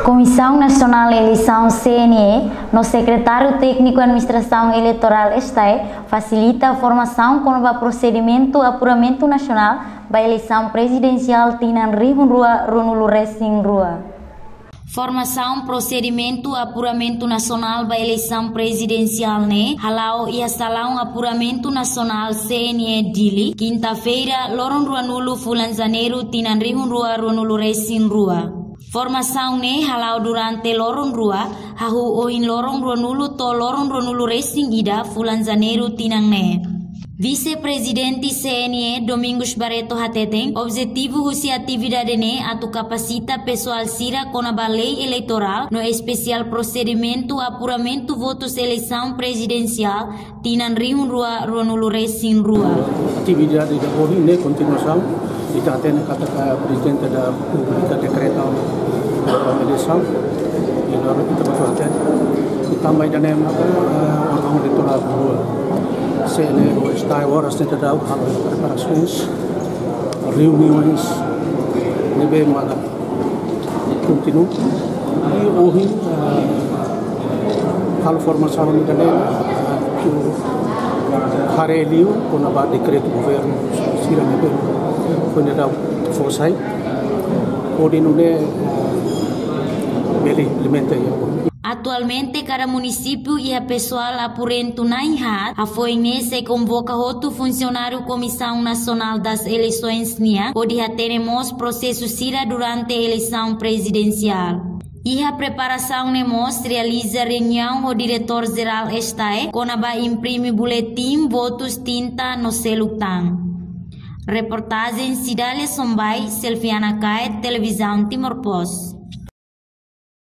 Comissão Nacional de Eleição CNE, no Secretário Técnico de Administração Eleitoral STAE, facilita a formação com o procedimento apuramento nacional da eleição presidencial Tinan Rihun Rua Ronulu Racing Rua. Formação, procedimento, apuramento nacional da eleição presidencial halau ia salão apuramento nacional CNE Dili, quinta-feira, Loron Ruanulu Fulan Janeiro, Tinan Rihun Rua Ronulu Racing Rua. Formação halau durante Loron Rua, hahu oin Loron Ruanulu to Loron Ruanulu Racing Ida, Fulan Janeiro, Tinan Vice-Presidente CNE Domingos Barreto Hateteng, objetivo husi atividade atu capacita pessoal sira com a lei eleitoral no especial procedimento apuramento votos eleição presidencial Tinan Rihun Rua Ronulu Racing Rua. Atividade da hoje continuação e atende kata Presidente da República decreta a eleição e nós estamos também da órgão eleitoral rua. CNE está agora sendo dado preparações, reuniões, nível mana continua e hoje a formação da que Harelio com a decreto do governo sira nível foi dado força hoje não é beli alimenta. Atualmente, cada município e a pessoal apurento na IHAT, a FOINE se convoca outro funcionário Comissão Nacional das Eleições NIA, onde já teremos processo SIRA durante a eleição presidencial. E a preparação NEMOS realiza reunião o diretor-geral STAE, com a imprime boletim votos tinta no Selutang. Reportagem Cidália Sombai, Selfiana Caet, Televisão Timor Post.